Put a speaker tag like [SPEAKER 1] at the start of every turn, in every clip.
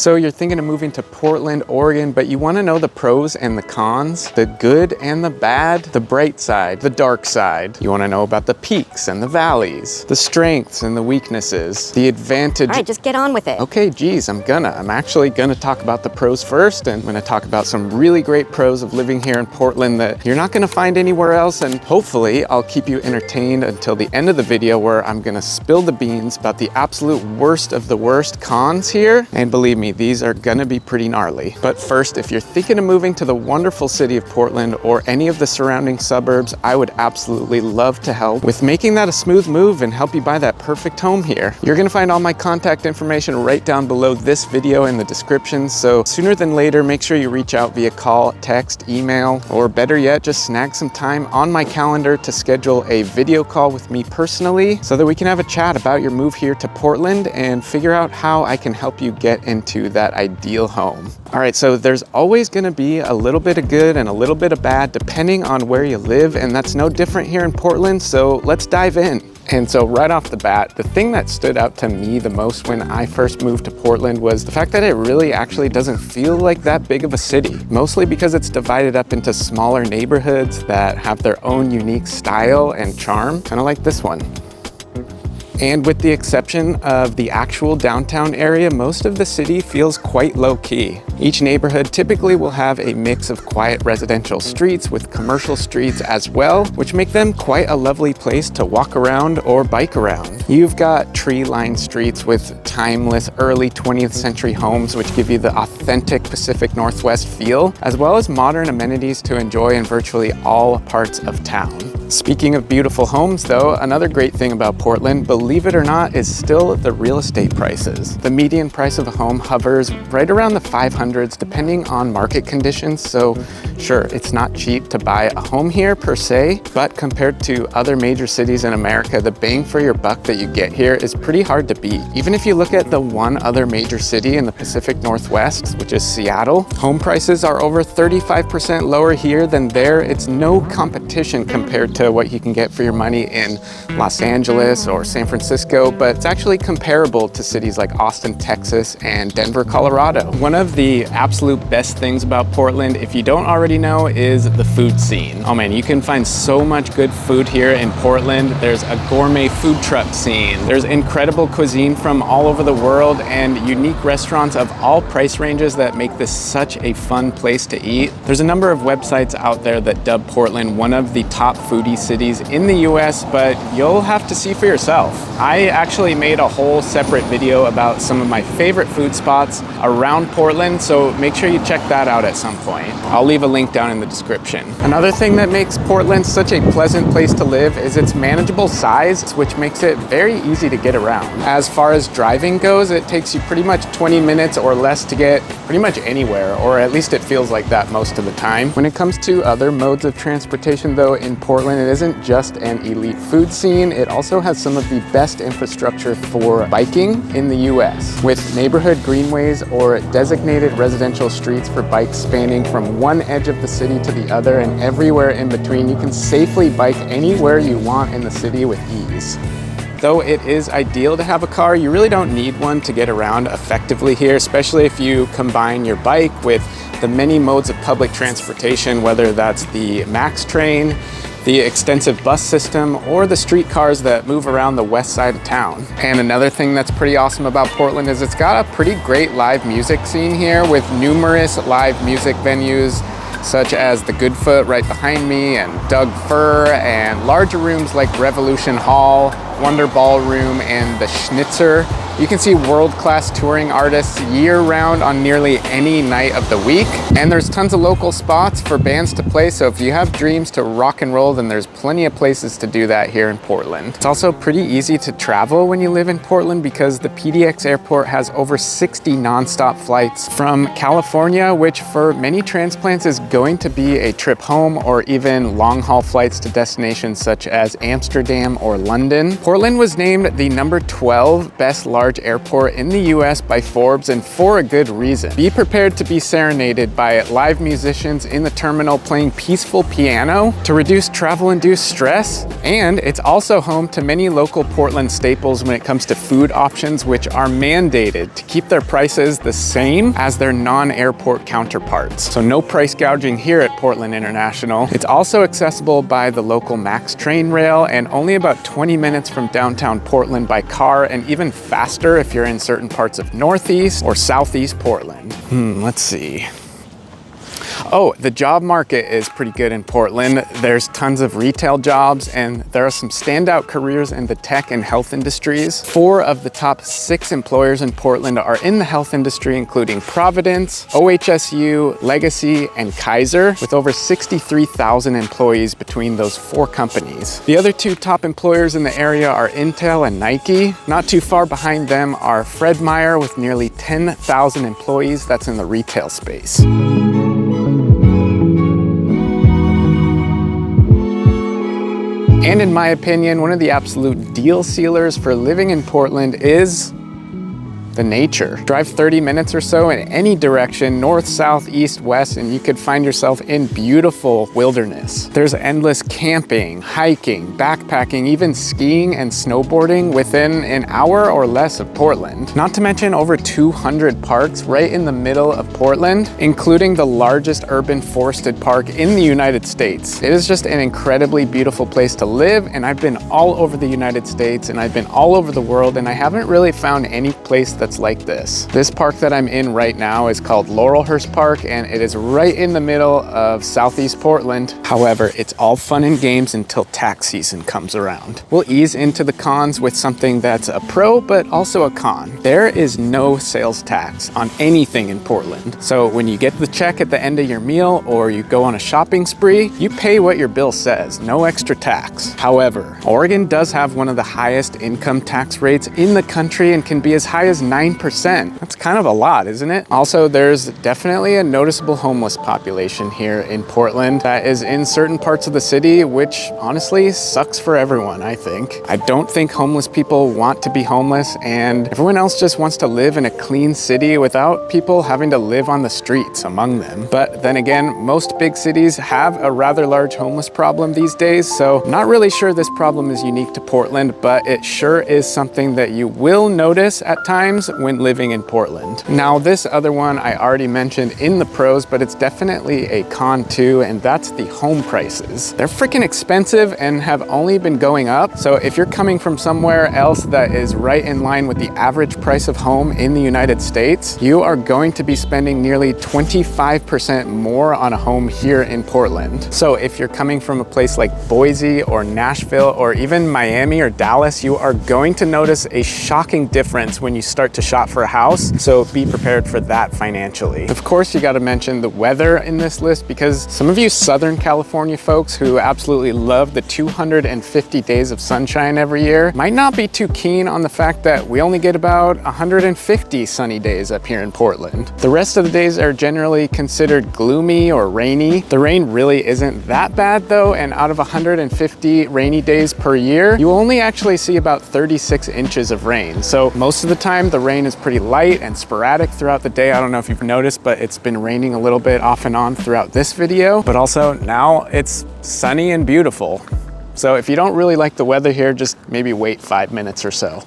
[SPEAKER 1] So you're thinking of moving to Portland, Oregon, but you want to know the pros and the cons, the good and the bad, the bright side, the dark side. You want to know about the peaks and the valleys, the strengths and the weaknesses, the advantage.
[SPEAKER 2] All right, just get on with it.
[SPEAKER 1] Okay, geez, I'm actually gonna talk about the pros first, and I'm gonna talk about some really great pros of living here in Portland that you're not gonna find anywhere else, and hopefully I'll keep you entertained until the end of the video where I'm gonna spill the beans about the absolute worst of the worst cons here, and believe me, these are gonna be pretty gnarly. But first, if you're thinking of moving to the wonderful city of Portland or any of the surrounding suburbs, I would absolutely love to help with making that a smooth move and help you buy that perfect home here. You're gonna find all my contact information right down below this video in the description, so sooner than later, make sure you reach out via call, text, email, or better yet, just snag some time on my calendar to schedule a video call with me personally so that we can have a chat about your move here to Portland and figure out how I can help you get into that ideal home. All right, so there's always gonna be a little bit of good and a little bit of bad depending on where you live, and that's no different here in Portland, so let's dive in. And so right off the bat, the thing that stood out to me the most when I first moved to Portland was the fact that it really actually doesn't feel like that big of a city, mostly because it's divided up into smaller neighborhoods that have their own unique style and charm, kind of like this one. And with the exception of the actual downtown area, most of the city feels quite low-key. Each neighborhood typically will have a mix of quiet residential streets with commercial streets as well, which make them quite a lovely place to walk around or bike around. You've got tree-lined streets with timeless early 20th century homes, which give you the authentic Pacific Northwest feel, as well as modern amenities to enjoy in virtually all parts of town. Speaking of beautiful homes though, another great thing about Portland, believe it or not, is still the real estate prices. The median price of a home hovers right around the 500s depending on market conditions, so sure, it's not cheap to buy a home here per se, but compared to other major cities in America, the bang for your buck that you get here is pretty hard to beat. Even if you look at the one other major city in the Pacific Northwest, which is Seattle, home prices are over 35% lower here than there. It's no competition compared to what you can get for your money in Los Angeles or San Francisco, but it's actually comparable to cities like Austin, Texas, and Denver, Colorado. One of the absolute best things about Portland, if you don't already know, is the food scene. Oh man, you can find so much good food here in Portland. There's a gourmet food truck scene. There's incredible cuisine from all over the world and unique restaurants of all price ranges that make this such a fun place to eat. There's a number of websites out there that dub Portland one of the top foodie cities in the US, but you'll have to see for yourself. I actually made a whole separate video about some of my favorite food spots around Portland, so make sure you check that out at some point. I'll leave a link down in the description. Another thing that makes Portland such a pleasant place to live is its manageable size, which makes it very easy to get around. As far as driving goes, it takes you pretty much 20 minutes or less to get pretty much anywhere, or at least it feels like that most of the time. When it comes to other modes of transportation though, in Portland, it isn't just an elite food scene, it also has some of the best infrastructure for biking in the US, with neighborhood greenways or designated residential streets for bikes spanning from one edge of the city to the other, and everywhere in between. You can safely bike anywhere you want in the city with ease. Though it is ideal to have a car, you really don't need one to get around effectively here, especially if you combine your bike with the many modes of public transportation, whether that's the MAX train, the extensive bus system, or the streetcars that move around the west side of town. And another thing that's pretty awesome about Portland is it's got a pretty great live music scene here with numerous live music venues such as the Goodfoot right behind me and Doug Fir, and larger rooms like Revolution Hall, Wonder Ballroom, and the Schnitzer. You can see world-class touring artists year-round on nearly any night of the week. And there's tons of local spots for bands to play, so if you have dreams to rock and roll, then there's plenty of places to do that here in Portland. It's also pretty easy to travel when you live in Portland because the PDX airport has over 60 nonstop flights from California, which for many transplants is going to be a trip home, or even long-haul flights to destinations such as Amsterdam or London. Portland was named the number 12 best large large airport in the US by Forbes, and for a good reason. Be prepared to be serenaded by live musicians in the terminal playing peaceful piano to reduce travel-induced stress. And it's also home to many local Portland staples when it comes to food options, which are mandated to keep their prices the same as their non-airport counterparts. So no price gouging here at Portland International. It's also accessible by the local MAX train rail and only about 20 minutes from downtown Portland by car, and even faster if you're in certain parts of Northeast or Southeast Portland. Let's see. Oh, the job market is pretty good in Portland. There's tons of retail jobs, and there are some standout careers in the tech and health industries. 4 of the top 6 employers in Portland are in the health industry, including Providence, OHSU, Legacy, and Kaiser, with over 63,000 employees between those 4 companies. The other 2 top employers in the area are Intel and Nike. Not too far behind them are Fred Meyer with nearly 10,000 employees. That's in the retail space. And in my opinion, one of the absolute deal sealers for living in Portland is the nature. Drive 30 minutes or so in any direction, north, south, east, west, and you could find yourself in beautiful wilderness. There's endless camping, hiking, backpacking, even skiing and snowboarding within an hour or less of Portland. Not to mention over 200 parks right in the middle of Portland, including the largest urban forested park in the United States. It is just an incredibly beautiful place to live, and I've been all over the United States and I've been all over the world, and I haven't really found any place that's like this. This park that I'm in right now is called Laurelhurst Park, and it is right in the middle of Southeast Portland. However, it's all fun and games until tax season comes around. We'll ease into the cons with something that's a pro, but also a con. There is no sales tax on anything in Portland. So when you get the check at the end of your meal or you go on a shopping spree, you pay what your bill says, no extra tax. However, Oregon does have one of the highest income tax rates in the country and can be as high as 9%. That's kind of a lot, isn't it? Also, there's definitely a noticeable homeless population here in Portland that is in certain parts of the city, which honestly sucks for everyone, I think. I don't think homeless people want to be homeless, and everyone else just wants to live in a clean city without people having to live on the streets among them. But then again, most big cities have a rather large homeless problem these days, so I'm not really sure this problem is unique to Portland, but it sure is something that you will notice at times when living in Portland. Now, this other one I already mentioned in the pros, but it's definitely a con too, and that's the home prices. They're freaking expensive and have only been going up. So if you're coming from somewhere else that is right in line with the average price of home in the United States, you are going to be spending nearly 25% more on a home here in Portland. So if you're coming from a place like Boise or Nashville or even Miami or Dallas, you are going to notice a shocking difference when you start to shop for a house, so be prepared for that financially. Of course, you got to mention the weather in this list, because some of you Southern California folks who absolutely love the 250 days of sunshine every year might not be too keen on the fact that we only get about 150 sunny days up here in Portland. The rest of the days are generally considered gloomy or rainy. The rain really isn't that bad though, and out of 150 rainy days per year, you only actually see about 36 inches of rain. So most of the time, the rain is pretty light and sporadic throughout the day. I don't know if you've noticed, but it's been raining a little bit off and on throughout this video, but also now it's sunny and beautiful. So if you don't really like the weather here, just maybe wait 5 minutes or so.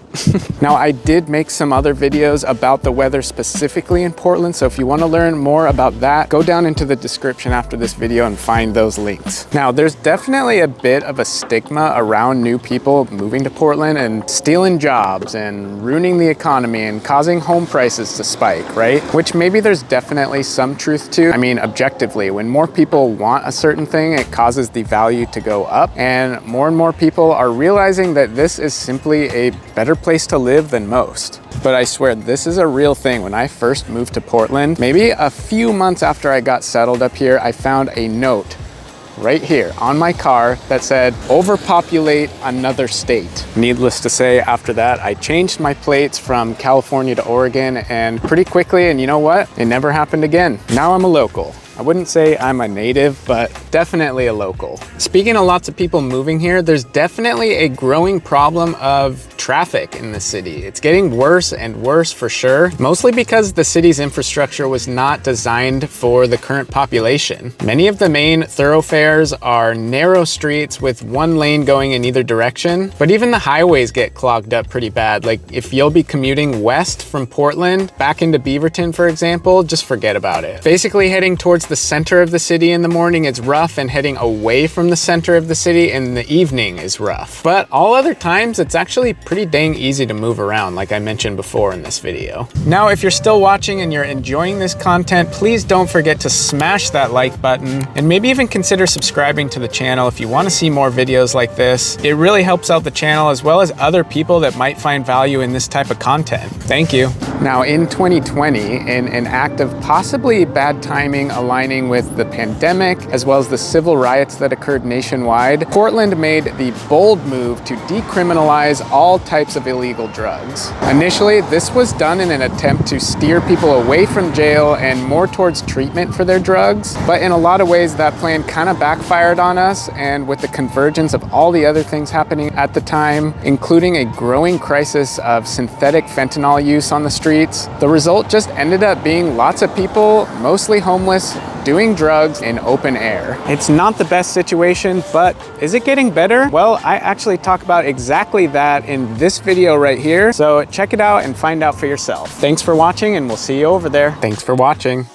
[SPEAKER 1] Now, I did make some other videos about the weather specifically in Portland, so if you want to learn more about that, go down into the description after this video and find those links. Now, there's definitely a bit of a stigma around new people moving to Portland and stealing jobs and ruining the economy and causing home prices to spike, right? Which maybe there's definitely some truth to. I mean, objectively, when more people want a certain thing, it causes the value to go up, and more people are realizing that this is simply a better place to live than most. But I swear, this is a real thing. When I first moved to Portland, maybe a few months after I got settled up here, I found a note right here on my car that said, "Overpopulate another state." Needless to say, after that, I changed my plates from California to Oregon, and pretty quickly, and you know what? It never happened again. Now I'm a local. I wouldn't say I'm a native, but definitely a local. Speaking of lots of people moving here, there's definitely a growing problem of traffic in the city. It's getting worse and worse for sure, mostly because the city's infrastructure was not designed for the current population. Many of the main thoroughfares are narrow streets with one lane going in either direction, but even the highways get clogged up pretty bad. Like if you'll be commuting west from Portland back into Beaverton, for example, just forget about it. Basically heading towards the center of the city in the morning is rough, and heading away from the center of the city in the evening is rough. But all other times, it's actually pretty dang easy to move around, like I mentioned before in this video. Now, if you're still watching and you're enjoying this content, please don't forget to smash that like button, and maybe even consider subscribing to the channel if you want to see more videos like this. It really helps out the channel as well as other people that might find value in this type of content. Thank you. Now, in 2020, in an act of possibly bad timing aligning with the pandemic, as well as the civil riots that occurred nationwide, Portland made the bold move to decriminalize all types of illegal drugs. Initially, this was done in an attempt to steer people away from jail and more towards treatment for their drugs. But in a lot of ways, that plan kind of backfired on us, and with the convergence of all the other things happening at the time, including a growing crisis of synthetic fentanyl use on the streets, the result just ended up being lots of people, mostly homeless, doing drugs in open air. It's not the best situation, but is it getting better? Well, I actually talk about exactly that in this video right here, so check it out and find out for yourself. Thanks for watching, and we'll see you over there. Thanks for watching.